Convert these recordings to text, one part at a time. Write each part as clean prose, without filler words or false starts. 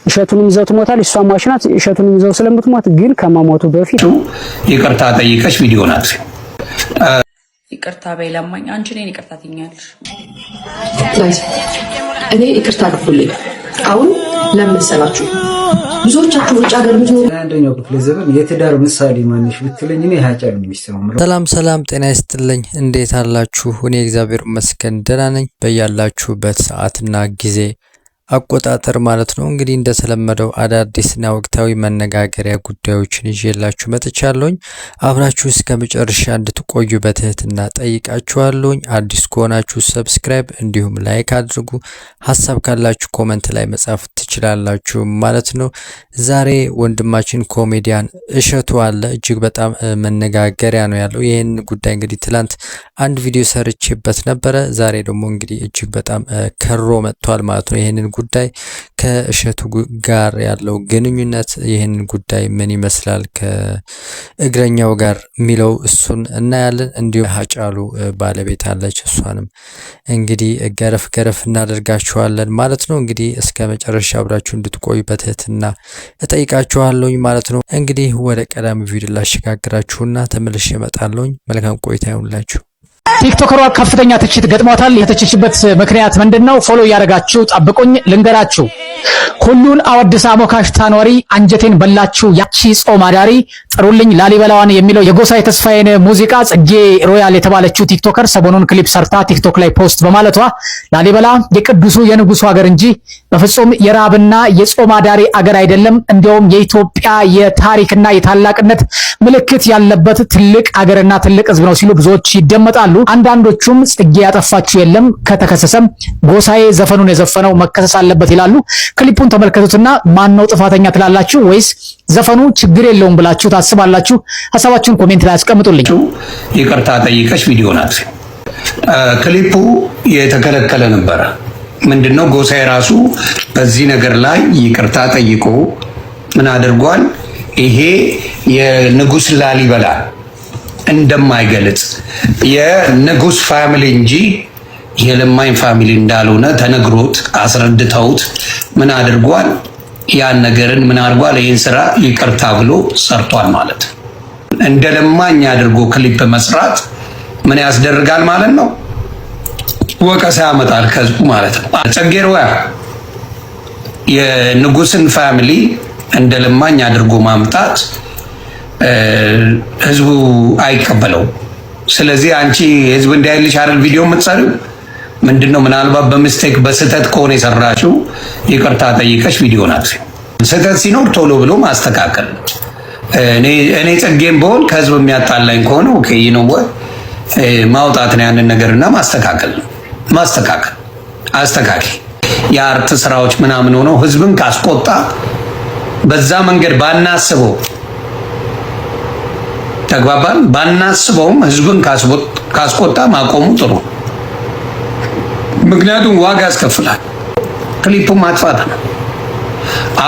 እሸቱንም ይዘው ትሞታል። እሷ ማሽናት እሸቱንም ይዘው ስለምትሞት ግን ከመሞቱ በፊት ይቅርታ ጠይቀሽ ቪዲዮ ናት። ይቅርታ በይላማኝ አንቺ ነኝ ይቅርታ ትኛለሽ። እኔ ይቅርታ አድርጉልኝ። አሁን ለምንሰላችሁ ብዙዎቻችሁ ውጭ ሀገር ምትኖሩ አንደኛው ክፍለ ዘመን የትዳር ምሳሌ ማንሽ ብትለኝ እኔ ሀጫሉ ነው። ሰላም ጤና ይስጥልኝ። እንዴት አላችሁ? እኔ እግዚአብሔር ይመስገን ደህና ነኝ። በያላችሁበት ሰዓትና ጊዜ አቆጣጠር ማለት ነው። እንግዲህ እንደተለመደው አዳዲስና ወቅታዊ መነጋገሪያ ጉዳዮችን ይዤላችሁ መጥቻለሁኝ። አብራችሁ እስከ መጨረሻ እንድትቆዩ በትህትና ጠይቃችኋለሁኝ። አዲስ ከሆናችሁ ሰብስክራይብ እንዲሁም ላይክ አድርጉ። ሀሳብ ካላችሁ ኮሜንት ላይ መጻፍ ትችላላችሁ ማለት ነው። ዛሬ ወንድማችን ኮሜዲያን እሸቱ አለ። እጅግ በጣም መነጋገሪያ ነው ያለው። ይህን ጉዳይ እንግዲህ ትላንት አንድ ቪዲዮ ሰርቼበት ነበረ። ዛሬ ደግሞ እንግዲህ እጅግ በጣም ከሮ መጥቷል ማለት ነው። ይህንን ጉዳይ ከእሸቱ ጋር ያለው ግንኙነት ይህንን ጉዳይ ምን ይመስላል ከእግረኛው ጋር የሚለው እሱን እናያለን። እንዲሁም ሀጫሉ ባለቤት አለች፣ እሷንም እንግዲህ ገረፍ እናደርጋችኋለን ማለት ነው። እንግዲህ እስከ መጨረሻ አብራችሁ እንድትቆዩ በትህትና እጠይቃችኋለሁኝ ማለት ነው። እንግዲህ ወደ ቀዳሚ ቪዲዮ ላሸጋግራችሁና ተመልሼ እመጣለሁኝ። መልካም ቆይታ ይሁንላችሁ። ቲክቶከሯ ከፍተኛ ትችት ገጥሟታል። የተችችበት ምክንያት ምንድነው? ፎሎ ያደረጋችሁ ጠብቁኝ ልንገራችሁ። ሁሉን አወድሳ ሞካሽታ ኖሪ አንጀቴን በላችሁ ያቺ ጾም አዳሪ ጥሩልኝ ላሊበላዋን የሚለው የጎሳዬ ተስፋዬን ሙዚቃ ጽጌ ሮያል የተባለችው ቲክቶከር ሰሞኑን ክሊፕ ሰርታ ቲክቶክ ላይ ፖስት በማለቷ ላሊበላ የቅዱሱ የንጉሱ ሀገር እንጂ በፍጹም የራብና የጾም አዳሪ አገር አይደለም፣ እንዲያውም የኢትዮጵያ የታሪክና የታላቅነት ምልክት ያለበት ትልቅ አገርና ትልቅ ሕዝብ ነው ሲሉ ብዙዎች ይደመጣሉ። አንዳንዶቹም ጽጌ ያጠፋችሁ የለም ከተከሰሰም ጎሳዬ ዘፈኑን የዘፈነው መከሰስ አለበት ይላሉ። ክሊፑን ተመልከቱትና ማን ነው ጥፋተኛ ትላላችሁ ወይስ ዘፈኑ ችግር የለውም ብላችሁ ታስባላችሁ? ሐሳባችሁን ኮሜንት ላይ አስቀምጡልኝ። ይቅርታ ጠይቀሽ ቪዲዮ ናት። ክሊፑ የተከለከለ ነበረ። ምንድነው ጎሳዬ ራሱ በዚህ ነገር ላይ ይቅርታ ጠይቆ ምን አድርጓል? ይሄ የንጉስ ላሊበላ እንደማይገልጽ የንጉስ ፋሚሊ እንጂ የለማኝ ፋሚሊ እንዳልሆነ ተነግሮት አስረድተውት ምን አድርጓል? ያን ነገርን ምን አድርጓል? ይህን ስራ ይቅርታ ብሎ ሰርቷል ማለት ነው። እንደ ለማኝ አድርጎ ክሊፕ መስራት ምን ያስደርጋል ማለት ነው? ወቀሳ ያመጣል ከህዝቡ ማለት ነው። ጽጌ ሮያል የንጉስን ፋሚሊ እንደ ለማኝ አድርጎ ማምጣት ህዝቡ አይቀበለው። ስለዚህ አንቺ ህዝብ እንዳይልሽ አይደል ቪዲዮ የምትሰሪው? ምንድነው ምናልባት በሚስቴክ በስህተት ከሆነ የሰራሽው ይቅርታ ጠይቀሽ ቪዲዮ ናት። ስህተት ሲኖር ቶሎ ብሎ ማስተካከል። እኔ ጽጌም በሆን ከህዝብ የሚያጣላኝ ከሆነ ኦኬ ነው ማውጣት ነው ያንን ነገርና ማስተካከል አስተካኪ። የአርት ስራዎች ምናምን ሆነው ህዝብን ካስቆጣ በዛ መንገድ ባናስበው ተግባባን። ባናስበውም ህዝብን ካስቆጣ ማቆሙ ጥሩ፣ ምክንያቱም ዋጋ ያስከፍላል። ክሊፑን ማጥፋት ነው።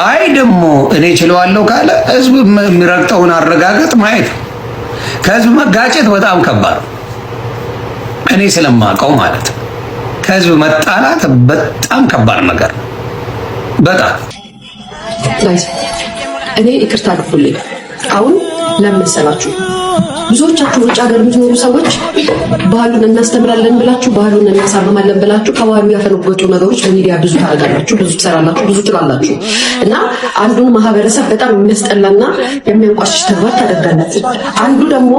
አይ ደግሞ እኔ ችለዋለሁ ካለ ህዝብ የሚረግጠውን አረጋገጥ ማየት። ከህዝብ መጋጨት በጣም ከባድ ነው። እኔ ስለማውቀው ማለት ከህዝብ መጣላት በጣም ከባድ ነገር ነው። በጣም እኔ ይቅርታ አድርጉልኝ። አሁን ለምንሰላችሁ ብዙዎቻችሁ ውጭ ሀገር የምትኖሩ ሰዎች ባህሉን እናስተምራለን ብላችሁ ባህሉን እናሳርማለን ብላችሁ ከባህሉ ያፈነገጡ ነገሮች በሚዲያ ብዙ ታደርጋላችሁ፣ ብዙ ትሰራላችሁ፣ ብዙ ትላላችሁ እና አንዱን ማህበረሰብ በጣም የሚያስጠላና የሚያንቋሽሽ ተግባር ታደርጋላችሁ። አንዱ ደግሞ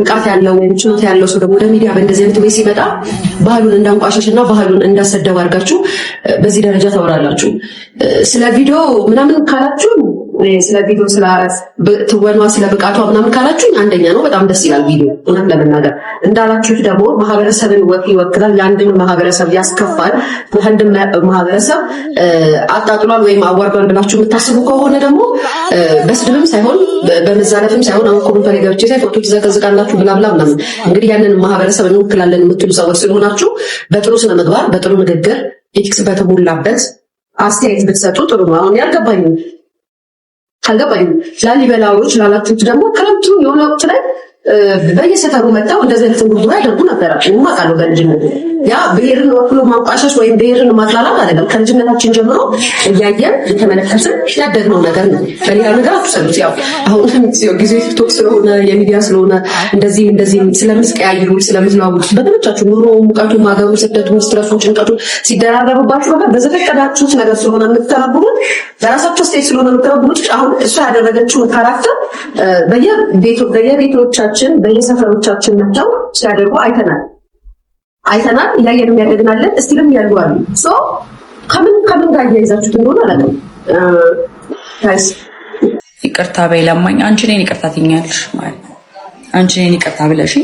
ብቃት ያለው ወይም ችሎታ ያለው ሰው ደግሞ ወደ ሚዲያ በእንደዚህ አይነት ወይ ሲመጣ ባህሉን እንዳንቋሽሽና ባህሉን እንዳሰደብ አድርጋችሁ በዚህ ደረጃ ታወራላችሁ። ስለ ቪዲዮ ምናምን ካላችሁ ስለ ቪዲዮ ስለ ትወኗ ስለ ብቃቷ ምናምን ካላችሁ አንደኛ ነው፣ በጣም ደስ ይላል ቪዲዮ። እውነት ለመናገር እንዳላችሁት ደግሞ ማህበረሰብን ይወክላል፣ የአንድን ማህበረሰብ ያስከፋል፣ የአንድን ማህበረሰብ አጣጥሏል ወይም አዋርዷል ብላችሁ የምታስቡ ከሆነ ደግሞ በስድብም ሳይሆን በመዛለፍም ሳይሆን አሁን ኮሜንት ላይ ገብቼ ሳይ ፎቶ ትዘቀዝቃላችሁ ብላብላ ምናምን። እንግዲህ ያንን ማህበረሰብ እንወክላለን የምትሉ ሰዎች ስለሆናችሁ በጥሩ ስነ ምግባር በጥሩ ንግግር ኤቲክስ በተሞላበት አስተያየት ብትሰጡ ጥሩ ነው። አሁን አልገባኝም። ላሊበላዎች ላላችሁት ደግሞ ክረምቱ የሆነ ወቅት ላይ በየሰፈሩ መጣው እንደዚህ አይነት ጉርጉራ ያደርጉ ነበር። ማቃሉ በልጅነት ያ ብሔርን ወክሎ ማንቋሸሽ ወይም ብሔርን ማጥላላት አይደለም። ከልጅነታችን ጀምሮ እያየን የተመለከትን ያደግነው ነገር ነው። በሌላ ነገር አትሰሉት። ያው አሁን ጊዜ ቲክቶክ ስለሆነ የሚዲያ ስለሆነ እንደዚህ ስለምትቀያይሩ ስለምትለዋውጡ በተመቻችሁ ኑሮ ሙቀቱ፣ ማገሩ፣ ስደቱ፣ ስትረሱ፣ ጭንቀቱ ሲደራረብባችሁ ነገር በዘፈቀዳችሁት ነገር ስለሆነ የምትተረብሩት በራሳችሁ ስቴት ስለሆነ የምትተረብሩት አሁን እሷ ያደረገችውን ካራክተር በየቤቶቻችን በየሰፈሮቻችን መጥተው ሲያደርጉ አይተናል እያየን የሚያደግናለን እስቲልም ያሉ አሉ። ሶ ከምን ጋር እያይዛችሁት እንደሆነ አላውቅም። ይቅርታ በይ ለማኝ አንቺ ነኝ ይቅርታ ትኛለሽ ማለት ነው። አንቺ ነኝ ይቅርታ ብለሽ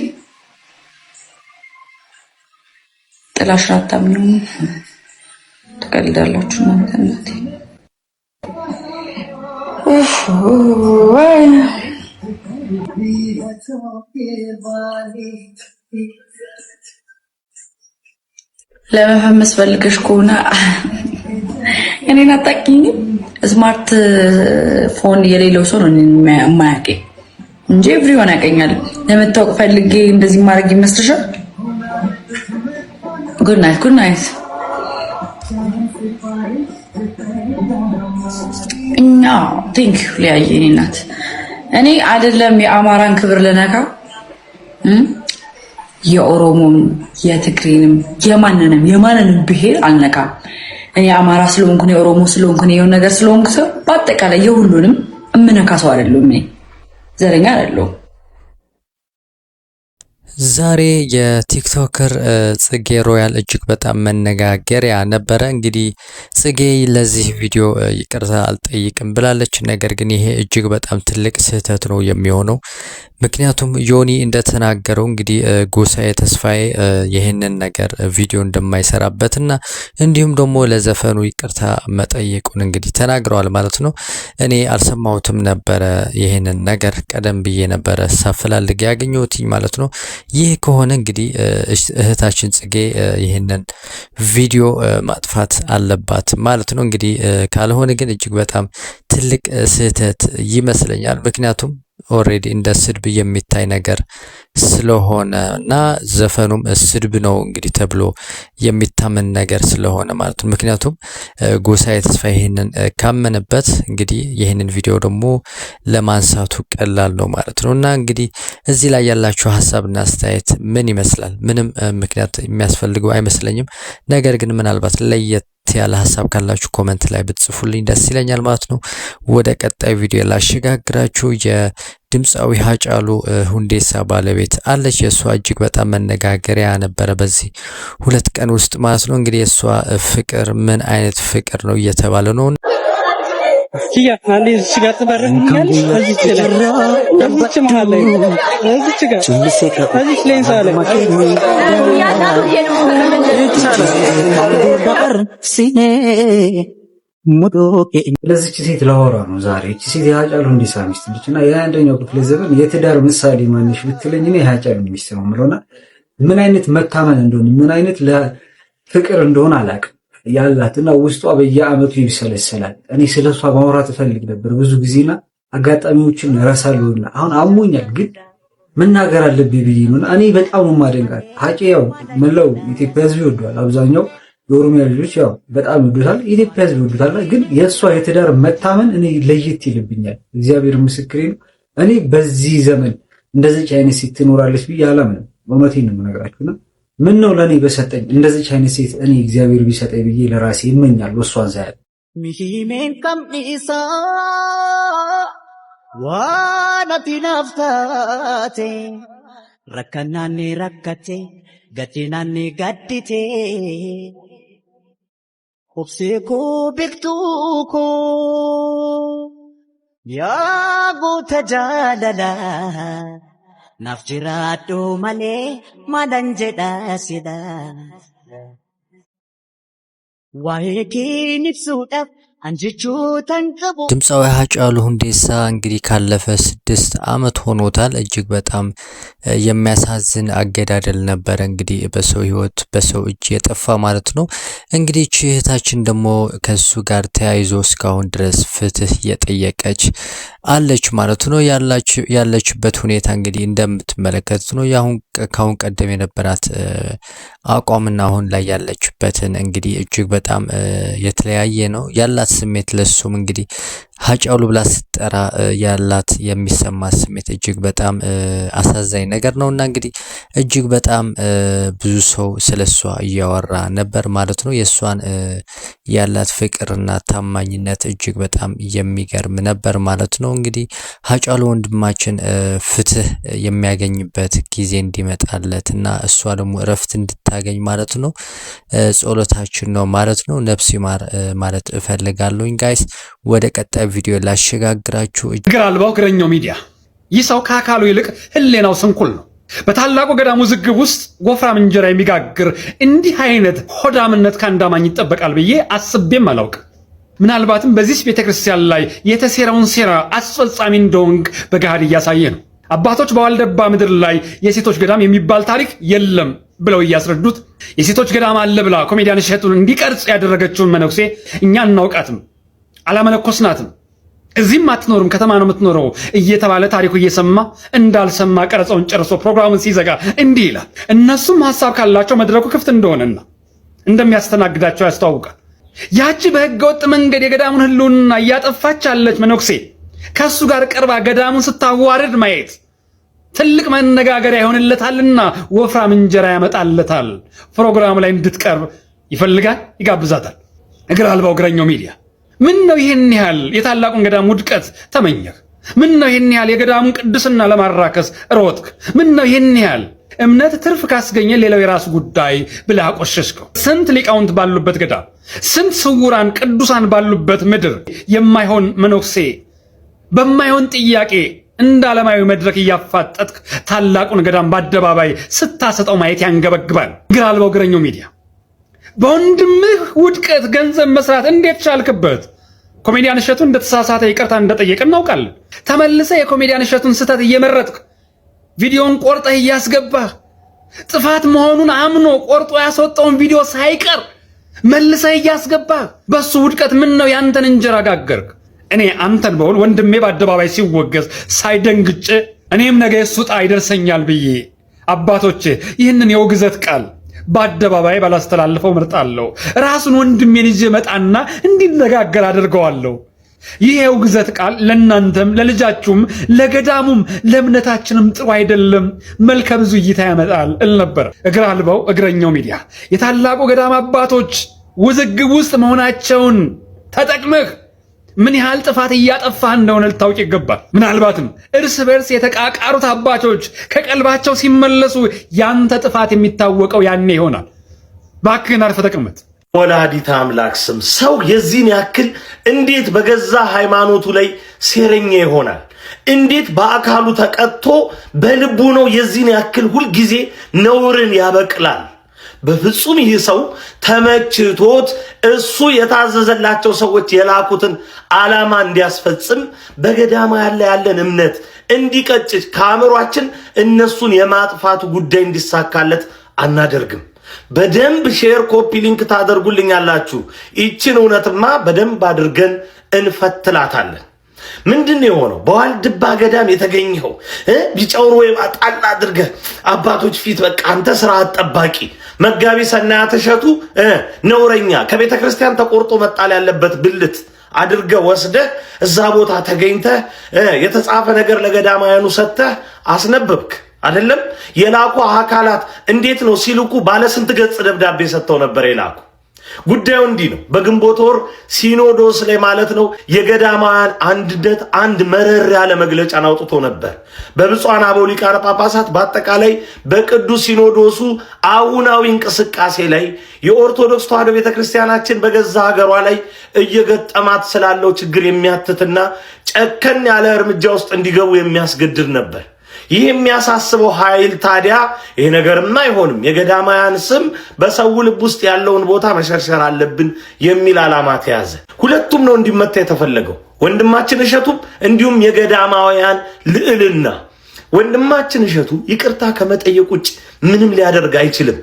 ጥላሽ አታምኙ ትቀልዳላችሁ ማለት እናቴ። ለመፈመስ ፈልገሽ ከሆነ እኔን አታውቂኝም። ስማርት ፎን የሌለው ሰው ነው የማያውቀኝ እንጂ ኤቭሪዋን ያውቀኛል። ለመታወቅ ፈልጌ እንደዚህ ማድረግ ይመስልሻል? ጉድ ናይት እኛ ቴንክ ዩ ሊያየ እኔ ናት። እኔ አይደለም የአማራን ክብር ልነካ የኦሮሞም የትግሬንም የማንንም ብሄር አልነካም። እኔ አማራ ስለሆንኩ ነው የኦሮሞ ስለሆንኩ ነው የሆነ ነገር ስለሆንኩ ሰው በአጠቃላይ የሁሉንም እምነካ ሰው አይደለሁም። እኔ ዘረኛ አይደለሁም። ዛሬ የቲክቶከር ጽጌ ሮያል እጅግ በጣም መነጋገሪያ ነበረ። እንግዲህ ጽጌ ለዚህ ቪዲዮ ይቅርታ አልጠይቅም ብላለች። ነገር ግን ይሄ እጅግ በጣም ትልቅ ስህተት ነው የሚሆነው። ምክንያቱም ዮኒ እንደተናገረው እንግዲህ ጎሳዬ ተስፋዬ ይህንን ነገር ቪዲዮ እንደማይሰራበትና እንዲሁም ደግሞ ለዘፈኑ ይቅርታ መጠየቁን እንግዲህ ተናግረዋል ማለት ነው። እኔ አልሰማሁትም ነበረ ይህንን ነገር ቀደም ብዬ ነበረ ሳፈላልግ ያገኘሁት ማለት ነው። ይህ ከሆነ እንግዲህ እህታችን ጽጌ ይህንን ቪዲዮ ማጥፋት አለባት ማለት ነው። እንግዲህ ካልሆነ ግን እጅግ በጣም ትልቅ ስህተት ይመስለኛል። ምክንያቱም ኦሬዲ እንደ ስድብ የሚታይ ነገር ስለሆነ እና ዘፈኑም ስድብ ነው እንግዲህ ተብሎ የሚታመን ነገር ስለሆነ ማለት ነው። ምክንያቱም ጎሳዬ ተስፋዬ ይሄንን ካመነበት እንግዲህ ይሄንን ቪዲዮ ደግሞ ለማንሳቱ ቀላል ነው ማለት ነው። እና እንግዲህ እዚህ ላይ ያላችሁ ሀሳብና አስተያየት ምን ይመስላል? ምንም ምክንያት የሚያስፈልገው አይመስለኝም። ነገር ግን ምናልባት ለየት ያለ ሀሳብ ካላችሁ ኮሜንት ላይ ብትጽፉልኝ ደስ ይለኛል ማለት ነው። ወደ ቀጣይ ቪዲዮ ላሸጋግራችሁ። የድምፃዊ ሃጫሉ ሁንዴሳ ባለቤት አለች። የእሷ እጅግ በጣም መነጋገሪያ ነበረ በዚህ 2 ቀን ውስጥ ማለት ነው። እንግዲህ የእሷ ፍቅር ምን አይነት ፍቅር ነው እየተባለ ነው። ኪያ አንዴ እዚህ ጋር ትበረኛለሽ። እዚህ ጋር እዚህ መሀል ላይ እዚህ ጋር እዚህ ሌንስ አለ ለዚች ሴት ላወራ ነው ዛሬ። እቺ ሴት የሃጫሉ ሁንዴሳ ሚስት ነች እና የ21ኛው ክፍለ ዘመን የትዳር ምሳሌ ማንሽ ብትለኝ እኔ ሃጫሉ ሚስት ነው የምለውና ምን አይነት መታመን እንደሆነ ምን አይነት ለፍቅር እንደሆነ አላውቅም ያላትና ውስጧ በየአመቱ ይብሰለሰላል። እኔ ስለሷ ማውራት እፈልግ ነበር ብዙ ጊዜና አጋጣሚዎችን እረሳለሁና አሁን አሞኛል፣ ግን መናገር አለብኝ ብዬ ነው። እኔ በጣም ነው የማደንቃት። ሃጬ ያው መላው ኢትዮጵያ ሕዝብ ይወደዋል። አብዛኛው የኦሮሚያ ልጆች ያው በጣም ይወዱታል፣ ኢትዮጵያ ሕዝብ ይወዱታል። ግን የእሷ የትዳር መታመን እኔ ለየት ይልብኛል። እግዚአብሔር ምስክሬ ነው። እኔ በዚህ ዘመን እንደዚህ አይነት ሴት ትኖራለች ብዬ አላምንም። እውነቴን ነው የምነግራችሁና ምን ነው ለኔ በሰጠኝ እንደዚህ አይነት ሴት እኔ እግዚአብሔር ቢሰጠኝ ብዬ ለራሴ ይመኛል። እሷን ሳያት ሚሂሜን ከምኢሳ ዋናቲ ናፍታቴ ረከናኔ ረከቴ ገቴናኔ ጋዲቴ ኦብሴኮ ቢክቱኮ ያጎ ተጃለላ naaf jiraadhu malee maalan jedha sida waa'ee kee ibsuudhaaf ድምፃዊ ሃጫሉ ሁንዴሳ እንግዲህ ካለፈ 6 ዓመት ሆኖታል። እጅግ በጣም የሚያሳዝን አገዳደል ነበረ እንግዲህ በሰው ህይወት በሰው እጅ የጠፋ ማለት ነው። እንግዲህ እህታችን ደግሞ ከሱ ጋር ተያይዞ እስካሁን ድረስ ፍትህ የጠየቀች አለች ማለት ነው። ያለችበት ሁኔታ እንግዲህ እንደምትመለከቱት ነው። ካሁን ቀደም የነበራት አቋምና አሁን ላይ ያለችበትን እንግዲህ እጅግ በጣም የተለያየ ነው ያላት ስሜት። ለሱም እንግዲህ ሃጫሉ ብላ ስትጠራ ያላት የሚሰማት ስሜት እጅግ በጣም አሳዛኝ ነገር ነውና እንግዲህ እጅግ በጣም ብዙ ሰው ስለሷ እያወራ ነበር ማለት ነው። የሷን ያላት ፍቅርና ታማኝነት እጅግ በጣም የሚገርም ነበር ማለት ነው። እንግዲህ ሃጫሉ ወንድማችን ፍትህ የሚያገኝበት ጊዜ እንዲመጣለትና እሷ ደግሞ እረፍት እንድታገኝ ማለት ነው ጸሎታችን ነው ማለት ነው። ነፍስ ይማር ማለት እፈልጋለሁኝ። ጋይስ ወደ ቀጣይ ቪዲዮ ላሸጋግራችሁ። እግር አልባው እግረኛው ሚዲያ ይህ ሰው ከአካሉ ይልቅ ህሌናው ስንኩል ነው። በታላቁ ገዳም ውዝግብ ውስጥ ወፍራም እንጀራ የሚጋግር እንዲህ አይነት ሆዳምነት ከአንዳማኝ ይጠበቃል ብዬ አስቤም አላውቅም። ምናልባትም በዚህ ቤተክርስቲያን ላይ የተሴራውን ሴራ አስፈጻሚ እንደሆንክ በገሃድ እያሳየ ነው። አባቶች በዋልደባ ምድር ላይ የሴቶች ገዳም የሚባል ታሪክ የለም ብለው እያስረዱት የሴቶች ገዳም አለ ብላ ኮሜዲያን እሸቱን እንዲቀርጽ ያደረገችውን መነኩሴ እኛ እናውቃትም፣ አላመለኮስናትም፣ እዚህም አትኖርም፣ ከተማ ነው የምትኖረው እየተባለ ታሪኩ እየሰማ እንዳልሰማ ቀረጸውን ጨርሶ ፕሮግራሙን ሲዘጋ እንዲህ ይላል። እነሱም ሐሳብ ካላቸው መድረኩ ክፍት እንደሆነና እንደሚያስተናግዳቸው ያስተዋውቃል። ያቺ በህገወጥ መንገድ የገዳሙን ህልውና እያጠፋች ያለች መነኩሴ ከሱ ጋር ቀርባ ገዳሙን ስታዋርድ ማየት ትልቅ መነጋገሪያ ይሆንለታልና ወፍራም እንጀራ ያመጣለታል። ፕሮግራሙ ላይ እንድትቀርብ ይፈልጋል፣ ይጋብዛታል። እግር አልባው እግረኛው ሚዲያ ምን ነው ይሄን ያህል የታላቁን ገዳም ውድቀት ተመኘህ? ምን ነው ይሄን ያህል የገዳሙን ቅድስና ለማራከስ ሮጥክ? ምን ነው ይሄን ያህል እምነት ትርፍ ካስገኘ ሌላው የራሱ ጉዳይ ብለህ አቆሸሽከው? ስንት ሊቃውንት ባሉበት ገዳም፣ ስንት ስውራን ቅዱሳን ባሉበት ምድር የማይሆን መነኩሴ በማይሆን ጥያቄ እንደ ዓለማዊ መድረክ እያፋጠጥክ ታላቁን ገዳም በአደባባይ ስታሰጠው ማየት ያንገበግባል። እግር አልባው እግረኛው ሚዲያ በወንድምህ ውድቀት ገንዘብ መስራት እንዴት ቻልክበት? ኮሜዲያን እሸቱን እንደተሳሳተ ይቅርታ እንደጠየቀ እናውቃለን። ተመልሰህ የኮሜዲያን እሸቱን ስህተት እየመረጥክ ቪዲዮን ቆርጠህ እያስገባህ ጥፋት መሆኑን አምኖ ቆርጦ ያስወጣውን ቪዲዮ ሳይቀር መልሰህ እያስገባህ በሱ ውድቀት ምን ነው ያንተን እንጀራ ጋገርክ? እኔ አንተን በሆን ወንድሜ በአደባባይ ሲወገዝ ሳይደንግጭ እኔም ነገ እሱ ዕጣ ይደርሰኛል ብዬ አባቶቼ ይህንን የውግዘት ቃል በአደባባይ ባላስተላልፈው መርጣለሁ። ራሱን ወንድሜን ይዤ መጣና እንዲነጋገር አድርገዋለሁ። ይህ የውግዘት ቃል ለእናንተም ለልጃችሁም ለገዳሙም ለእምነታችንም ጥሩ አይደለም፣ መልከ ብዙ እይታ ያመጣል እል ነበር። እግር አልባው እግረኛው ሚዲያ የታላቁ ገዳም አባቶች ውዝግብ ውስጥ መሆናቸውን ተጠቅመህ ምን ያህል ጥፋት እያጠፋህ እንደሆነ ልታውቅ ይገባል። ምናልባትም እርስ በርስ የተቃቃሩት አባቶች ከቀልባቸው ሲመለሱ ያንተ ጥፋት የሚታወቀው ያኔ ይሆናል። እባክህን አርፈህ ተቀመጥ። ወላዲተ አምላክ ስም ሰው የዚህን ያክል እንዴት በገዛ ሃይማኖቱ ላይ ሴረኛ ይሆናል? እንዴት በአካሉ ተቀጥቶ በልቡ ነው የዚህን ያክል ሁልጊዜ ነውርን ያበቅላል? በፍጹም ይህ ሰው ተመችቶት እሱ የታዘዘላቸው ሰዎች የላኩትን ዓላማ እንዲያስፈጽም በገዳማ ያለን እምነት እንዲቀጭጭ ከአእምሯችን እነሱን የማጥፋቱ ጉዳይ እንዲሳካለት አናደርግም። በደንብ ሼር ኮፒ ሊንክ ታደርጉልኛላችሁ። ይችን እውነትማ በደንብ አድርገን እንፈትላታለን። ምንድነው የሆነው? በዋልድባ ገዳም የተገኘው ቢጫውን ወይ ጣል አድርገህ አባቶች ፊት በቃ አንተ ስርዓት ጠባቂ መጋቢ ሰናያት እሸቱ ነውረኛ ከቤተ ክርስቲያን ተቆርጦ መጣል ያለበት ብልት አድርገህ ወስደህ እዛ ቦታ ተገኝተህ የተጻፈ ነገር ለገዳማውያኑ ሰጥተህ አስነበብክ አይደለም? የላኩ አካላት እንዴት ነው ሲልኩ ባለ ስንት ገጽ ደብዳቤ ሰጥተው ነበር የላኩ? ጉዳዩ እንዲህ ነው። በግንቦት ወር ሲኖዶስ ላይ ማለት ነው የገዳማውያን አንድነት አንድ መረር ያለ መግለጫን አውጥቶ ነበር። በብፁዓን አበው ሊቃነ ጳጳሳት በአጠቃላይ በቅዱስ ሲኖዶሱ አሁናዊ እንቅስቃሴ ላይ የኦርቶዶክስ ተዋሕዶ ቤተክርስቲያናችን በገዛ ሀገሯ ላይ እየገጠማት ስላለው ችግር የሚያትትና ጨከን ያለ እርምጃ ውስጥ እንዲገቡ የሚያስገድድ ነበር። ይህ የሚያሳስበው ኃይል ታዲያ ይሄ ነገርማ አይሆንም፣ የገዳማውያን ስም በሰው ልብ ውስጥ ያለውን ቦታ መሸርሸር አለብን የሚል ዓላማ ተያዘ። ሁለቱም ነው እንዲመታ የተፈለገው፣ ወንድማችን እሸቱም እንዲሁም የገዳማውያን ልዕልና። ወንድማችን እሸቱ ይቅርታ ከመጠየቅ ውጭ ምንም ሊያደርግ አይችልም።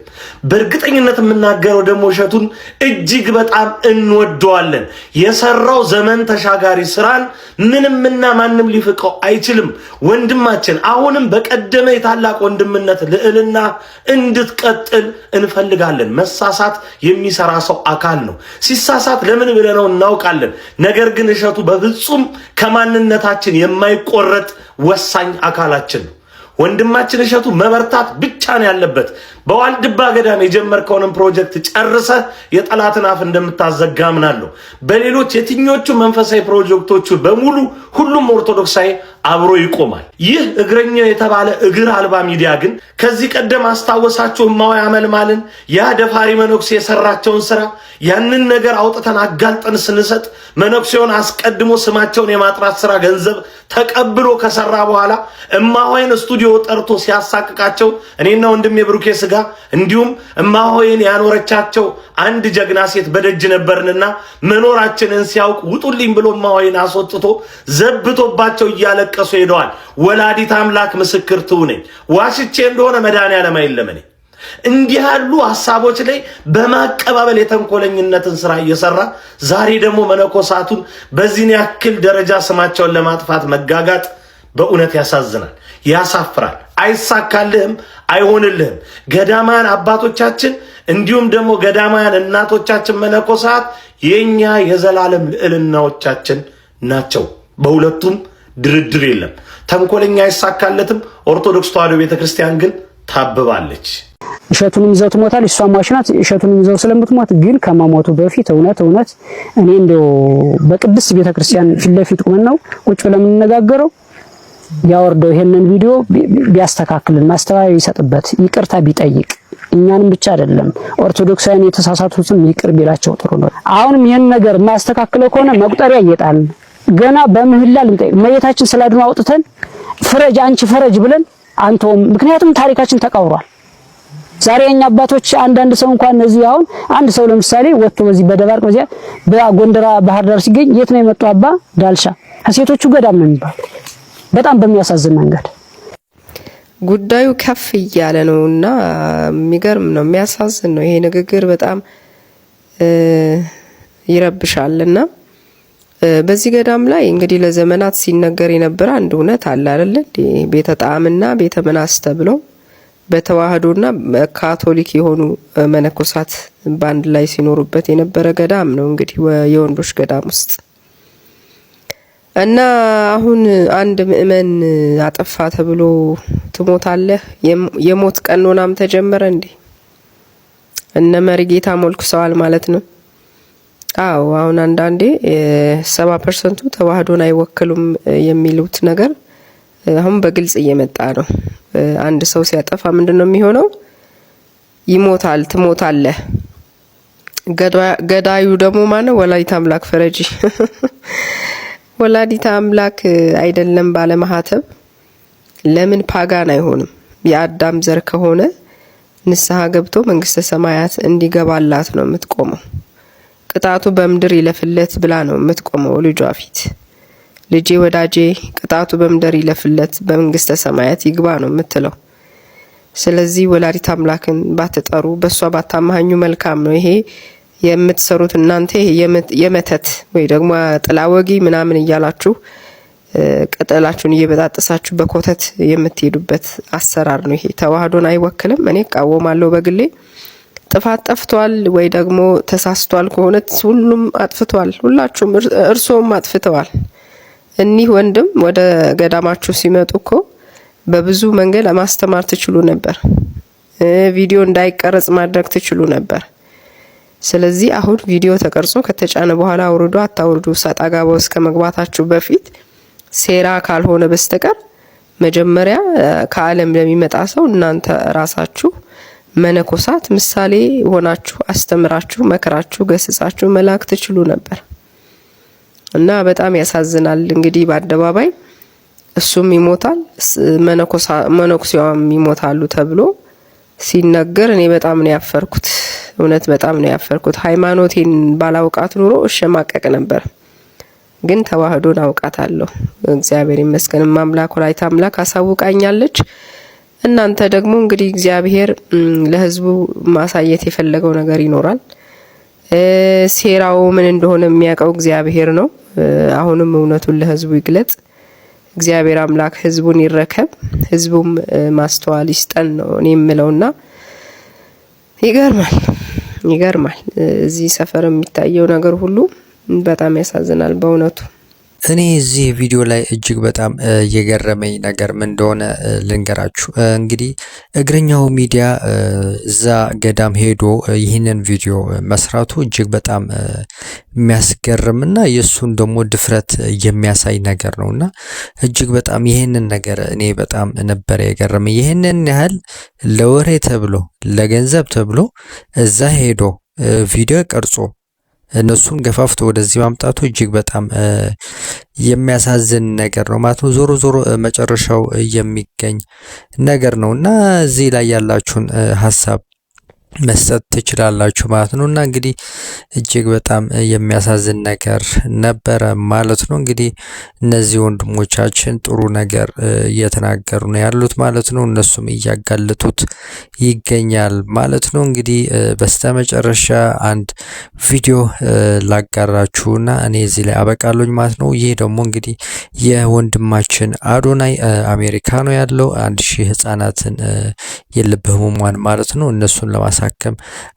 በእርግጠኝነት የምናገረው ደግሞ እሸቱን እጅግ በጣም እንወደዋለን። የሰራው ዘመን ተሻጋሪ ስራን ምንምና ማንም ሊፍቀው አይችልም። ወንድማችን አሁንም በቀደመ የታላቅ ወንድምነት ልዕልና እንድትቀጥል እንፈልጋለን። መሳሳት የሚሰራ ሰው አካል ነው። ሲሳሳት ለምን ብለነው እናውቃለን። ነገር ግን እሸቱ በፍጹም ከማንነታችን የማይቆረጥ ወሳኝ አካላችን ነው። ወንድማችን እሸቱ መበርታት ብቻ ነው ያለበት። በዋልድባ ገዳም የጀመርከውንም ፕሮጀክት ጨርሰ የጠላትን አፍ እንደምታዘጋ አምናለሁ። በሌሎች የትኞቹ መንፈሳዊ ፕሮጀክቶቹ በሙሉ ሁሉም ኦርቶዶክሳዊ አብሮ ይቆማል። ይህ እግረኛው የተባለ እግር አልባ ሚዲያ ግን ከዚህ ቀደም አስታወሳችሁ እማሆይ አመልማልን ያ ደፋሪ መነኩሴ የሰራቸውን ስራ ያንን ነገር አውጥተን አጋልጠን ስንሰጥ መነኩሴውን አስቀድሞ ስማቸውን የማጥራት ስራ ገንዘብ ተቀብሎ ከሰራ በኋላ እማሆይን ስቱዲዮ ጠርቶ ሲያሳቅቃቸው እኔና ወንድሜ ብሩኬ ስጋ እንዲሁም እማሆይን ያኖረቻቸው አንድ ጀግና ሴት በደጅ ነበርንና መኖራችንን ሲያውቅ ውጡልኝ ብሎ እማሆይን አስወጥቶ ዘብቶባቸው እያለቀሱ ሄደዋል። ወላዲት አምላክ ምስክር ትሁነኝ፣ ዋሽቼ እንደሆነ መድኃኒዓለም አይለመነኝ። እንዲህ ያሉ ሐሳቦች ላይ በማቀባበል የተንኮለኝነትን ስራ እየሰራ ዛሬ ደግሞ መነኮሳቱን በዚህን ያክል ደረጃ ስማቸውን ለማጥፋት መጋጋጥ በእውነት ያሳዝናል፣ ያሳፍራል። አይሳካልህም፣ አይሆንልህም። ገዳማን አባቶቻችን እንዲሁም ደግሞ ገዳማን እናቶቻችን መነኮሳት የኛ የዘላለም ልዕልናዎቻችን ናቸው። በሁለቱም ድርድር የለም። ተንኮለኛ አይሳካለትም። ኦርቶዶክስ ተዋሕዶ ቤተክርስቲያን ግን ታብባለች። እሸቱንም ይዘው ትሞታል። እሷ ማሽናት እሸቱንም ይዘው ስለምትሞት ግን ከማሞቱ በፊት እውነት እኔ እንደው በቅድስት ቤተክርስቲያን ፊት ለፊት ቁመን ነው ቁጭ ብለን የምንነጋገረው። ያወርደው ይሄንን ቪዲዮ ቢያስተካክልን፣ ማስተባበያ ይሰጥበት፣ ይቅርታ ቢጠይቅ እኛንም ብቻ አይደለም ኦርቶዶክሳውያን የተሳሳቱትን ይቅር ቢላቸው ጥሩ ነው። አሁንም ይሄን ነገር ማስተካከለው ከሆነ መቁጠሪያ እየጣልን ገና በምህላ ልንጠይቅ መየታችን ስላድኖ አውጥተን ፍረጅ አንቺ ፈረጅ ብለን አንተውም። ምክንያቱም ታሪካችን ተቀብሯል። ዛሬ የኛ አባቶች አንዳንድ ሰው እንኳን እነዚህ አሁን አንድ ሰው ለምሳሌ ወጥቶ በዚህ በደባርቅ በዚያ በጎንደራ ባህር ዳር ሲገኝ የት ነው የመጡ አባ ዳልሻ ከሴቶቹ ገዳም ነው የሚባል። በጣም በሚያሳዝን መንገድ ጉዳዩ ከፍ እያለ ነውና የሚገርም ነው፣ የሚያሳዝን ነው። ይሄ ንግግር በጣም ይረብሻልና በዚህ ገዳም ላይ እንግዲህ ለዘመናት ሲነገር የነበረ አንድ እውነት አለ አይደል? ቤተ ጣዕምና ቤተ መናስ ተብለው በተዋህዶና ካቶሊክ የሆኑ መነኮሳት ባንድ ላይ ሲኖሩበት የነበረ ገዳም ነው እንግዲህ የወንዶች ገዳም ውስጥ እና አሁን አንድ ምእመን አጠፋ ተብሎ ትሞታለህ፣ የሞት ቀኖናም ተጀመረ እንዴ? እነ መሪጌታ ሞልኩሰዋል ማለት ነው። አዎ አሁን አንዳንዴ 70% ተዋህዶን አይወክሉም የሚሉት ነገር አሁን በግልጽ እየመጣ ነው። አንድ ሰው ሲያጠፋ ምንድነው የሚሆነው? ይሞታል፣ ትሞታለህ። ገዳዩ ደግሞ ማነው? ወላዲተ አምላክ ፈረጂ። ወላዲተ አምላክ አይደለም ባለማህተብ ለምን ፓጋን አይሆንም? የአዳም ዘር ከሆነ ንስሐ ገብቶ መንግስተ ሰማያት እንዲገባላት ነው የምትቆመው። ቅጣቱ በምድር ይለፍለት ብላ ነው የምትቆመው ልጇ ፊት። ልጄ ወዳጄ ቅጣቱ በምድር ይለፍለት በመንግስተ ሰማያት ይግባ ነው የምትለው። ስለዚህ ወላዲተ አምላክን ባትጠሩ በሷ ባታማኙ መልካም ነው። ይሄ የምትሰሩት እናንተ የመተት ወይ ደግሞ ጥላወጊ ምናምን እያላችሁ ቅጠላችሁን እየበጣጠሳችሁ በኮተት የምትሄዱበት አሰራር ነው። ይሄ ተዋህዶን አይወክልም። እኔ ቃወማለሁ በግሌ። ጥፋት ጠፍቷል ወይ ደግሞ ተሳስቷል ከሆነ ሁሉም አጥፍቷል፣ ሁላችሁም እርሶም አጥፍተዋል። እኒህ ወንድም ወደ ገዳማችሁ ሲመጡ እኮ በብዙ መንገድ ማስተማር ትችሉ ነበር። ቪዲዮ እንዳይቀረጽ ማድረግ ትችሉ ነበር። ስለዚህ አሁን ቪዲዮ ተቀርጾ ከተጫነ በኋላ አውርዶ አታውርዱ ሰጣ ገባ እስከ መግባታችሁ በፊት ሴራ ካልሆነ በስተቀር መጀመሪያ ከዓለም ለሚመጣ ሰው እናንተ ራሳችሁ መነኮሳት ምሳሌ ሆናችሁ አስተምራችሁ መከራችሁ ገስጻችሁ መላክ ትችሉ ነበር። እና በጣም ያሳዝናል። እንግዲህ በአደባባይ እሱም ይሞታል፣ መነኩሴዋም ይሞታሉ ተብሎ ሲነገር እኔ በጣም ነው ያፈርኩት። እውነት በጣም ነው ያፈርኩት። ሃይማኖቴን ባላውቃት ኑሮ እሸማቀቅ ነበር። ግን ተዋህዶን አውቃታለሁ። እግዚአብሔር ይመስገን። አምላክ ወላዲተ አምላክ አሳውቃኛለች። እናንተ ደግሞ እንግዲህ እግዚአብሔር ለህዝቡ ማሳየት የፈለገው ነገር ይኖራል። ሴራው ምን እንደሆነ የሚያውቀው እግዚአብሔር ነው። አሁንም እውነቱን ለህዝቡ ይግለጽ። እግዚአብሔር አምላክ ህዝቡን ይረከብ፣ ህዝቡም ማስተዋል ይስጠን ነው እኔ የምለውና ይገርማል። እዚህ ሰፈር የሚታየው ነገር ሁሉ በጣም ያሳዝናል በእውነቱ። እኔ እዚህ ቪዲዮ ላይ እጅግ በጣም የገረመኝ ነገር ምን እንደሆነ ልንገራችሁ። እንግዲህ እግረኛው ሚዲያ እዛ ገዳም ሄዶ ይህንን ቪዲዮ መስራቱ እጅግ በጣም የሚያስገርምና የሱን ደግሞ ድፍረት የሚያሳይ ነገር ነውና እጅግ በጣም ይህንን ነገር እኔ በጣም ነበር የገረመኝ። ይህንን ያህል ለወሬ ተብሎ ለገንዘብ ተብሎ እዛ ሄዶ ቪዲዮ ቀርጾ እነሱን ገፋፍቶ ወደዚህ ማምጣቱ እጅግ በጣም የሚያሳዝን ነገር ነው ማለት ነው። ዞሮ መጨረሻው የሚገኝ ነገር ነውና እዚህ ላይ ያላችሁን ሐሳብ መስጠት ትችላላችሁ ማለት ነው። እና እንግዲህ እጅግ በጣም የሚያሳዝን ነገር ነበረ ማለት ነው። እንግዲህ እነዚህ ወንድሞቻችን ጥሩ ነገር እየተናገሩ ነው ያሉት ማለት ነው። እነሱም እያጋለጡት ይገኛል ማለት ነው። እንግዲህ በስተመጨረሻ አንድ ቪዲዮ ላጋራችሁና እኔ እዚህ ላይ አበቃለሁ ማለት ነው። ይሄ ደግሞ እንግዲህ የወንድማችን አዶናይ አሜሪካ ነው ያለው 1000 ህፃናትን የልብ ህሙማን ማለት ነው እነሱን ለማሳከም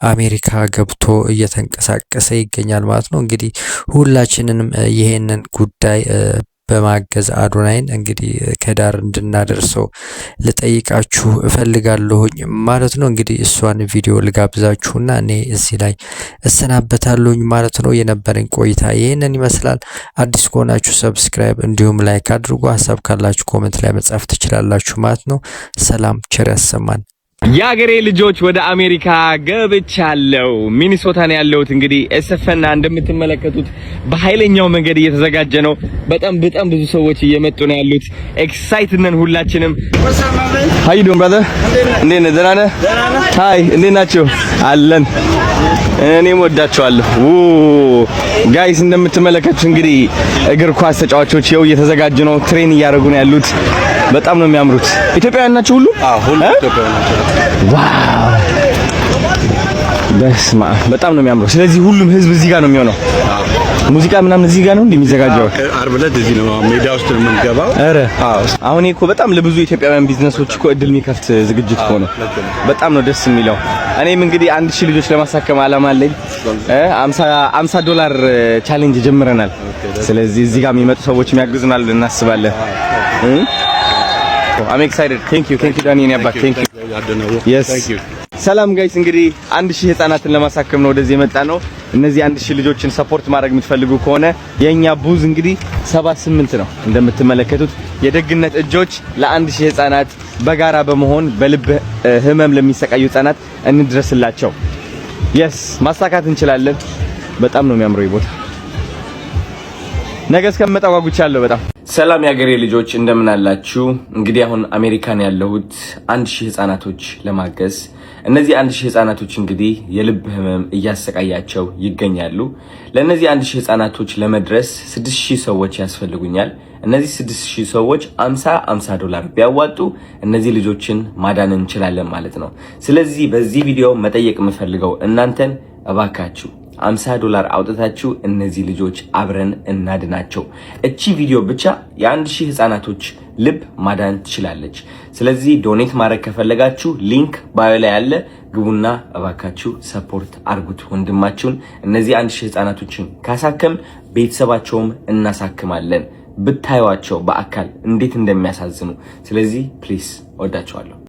አሜሪካ ገብቶ እየተንቀሳቀሰ ይገኛል ማለት ነው። እንግዲህ ሁላችንንም ይሄንን ጉዳይ በማገዝ አዶናይን እንግዲህ ከዳር እንድናደርሰው ልጠይቃችሁ እፈልጋለሁኝ ማለት ነው። እንግዲህ እሷን ቪዲዮ ልጋብዛችሁና እኔ እዚህ ላይ እሰናበታለሁኝ ማለት ነው። የነበረኝ ቆይታ ይሄንን ይመስላል። አዲስ ከሆናችሁ ሰብስክራይብ እንዲሁም ላይክ አድርጉ። ሀሳብ ካላችሁ ኮሜንት ላይ መጻፍ ትችላላችሁ ማለት ነው። ሰላም ቸር ያሰማን። የአገሬ ልጆች ወደ አሜሪካ ገብቻለሁ። ሚኒሶታ ነው ያለሁት። እንግዲህ ኤስኤፍና እንደምትመለከቱት በኃይለኛው መንገድ እየተዘጋጀ ነው። በጣም ብዙ ሰዎች እየመጡ ነው ያሉት። ኤክሳይትድ ነን ሁላችንም። ሃይ ዶን ብራዘር፣ እንዴት ነህ? ደህና ነህ? ሃይ፣ እንዴት ናችሁ? አለን። እኔም ወዳችኋለሁ። ጋይስ እንደምትመለከቱት እንግዲህ እግር ኳስ ተጫዋቾች ይኸው እየተዘጋጁ ነው። ትሬን እያደረጉ ነው ያሉት። በጣም ነው የሚያምሩት። ኢትዮጵያውያን ናቸው ሁሉ? አዎ፣ ሁሉ ኢትዮጵያውያን ናቸው። ዋው በስማ በጣም ነው የሚያምረው። ስለዚህ ሁሉም ህዝብ እዚህ ጋር ነው የሚሆነው። ሙዚቃ ምናምን እዚህ ጋር ነው እንደሚዘጋጀው። ዓርብ ዕለት እዚህ ነው ሜዳ ውስጥ የምንገባው። አረ አዎ። አሁን እኮ በጣም ለብዙ ኢትዮጵያውያን ቢዝነሶች እኮ እድል የሚከፍት ዝግጅት እኮ ነው። በጣም ነው ደስ የሚለው። እኔም እንግዲህ 1000 ልጆች ለማሳከም አላማ አለኝ። $50 ቻሌንጅ ጀምረናል። ስለዚህ እዚህ ጋር የሚመጡ ሰዎች የሚያግዙናል እናስባለን። I'm excited. Thank you Danny and Abba. Thank you. Yes. ሰላም ጋይስ፣ እንግዲህ 1000 ህፃናትን ለማሳከም ነው ወደዚህ የመጣ ነው። እነዚህ 1000 ልጆችን ሰፖርት ማድረግ የምትፈልጉ ከሆነ የኛ ቡዝ እንግዲህ 78 ነው። እንደምትመለከቱት የደግነት እጆች ለ1000 ህፃናት በጋራ በመሆን በልብ ህመም ለሚሰቃዩ ህፃናት እንድረስላቸው። yes ማሳካት እንችላለን። በጣም ነው የሚያምረው ይቦታ። ነገ እስከምመጣ ጓጉቻለሁ በጣም። ሰላም ያገሬ ልጆች እንደምን አላችሁ? እንግዲህ አሁን አሜሪካን ያለሁት 1000 ህፃናቶች ለማገዝ። እነዚህ 1000 ህፃናቶች እንግዲህ የልብ ህመም እያሰቃያቸው ይገኛሉ። ለነዚህ 1000 ህፃናቶች ለመድረስ 6000 ሰዎች ያስፈልጉኛል። እነዚህ 6000 ሰዎች $50 ቢያዋጡ እነዚህ ልጆችን ማዳን እንችላለን ማለት ነው። ስለዚህ በዚህ ቪዲዮ መጠየቅ የምፈልገው እናንተን እባካችሁ $50 አውጥታችሁ እነዚህ ልጆች አብረን እናድናቸው። እቺ ቪዲዮ ብቻ የ1000 ህፃናቶች ልብ ማዳን ትችላለች። ስለዚህ ዶኔት ማድረግ ከፈለጋችሁ ሊንክ ባዮ ላይ ያለ ግቡና እባካችሁ ሰፖርት አርጉት ወንድማችሁን። እነዚህ 1000 ህፃናቶችን ካሳከም ቤተሰባቸውም እናሳክማለን። ብታዩዋቸው በአካል እንዴት እንደሚያሳዝኑ። ስለዚህ ፕሊስ ወዳችኋለሁ።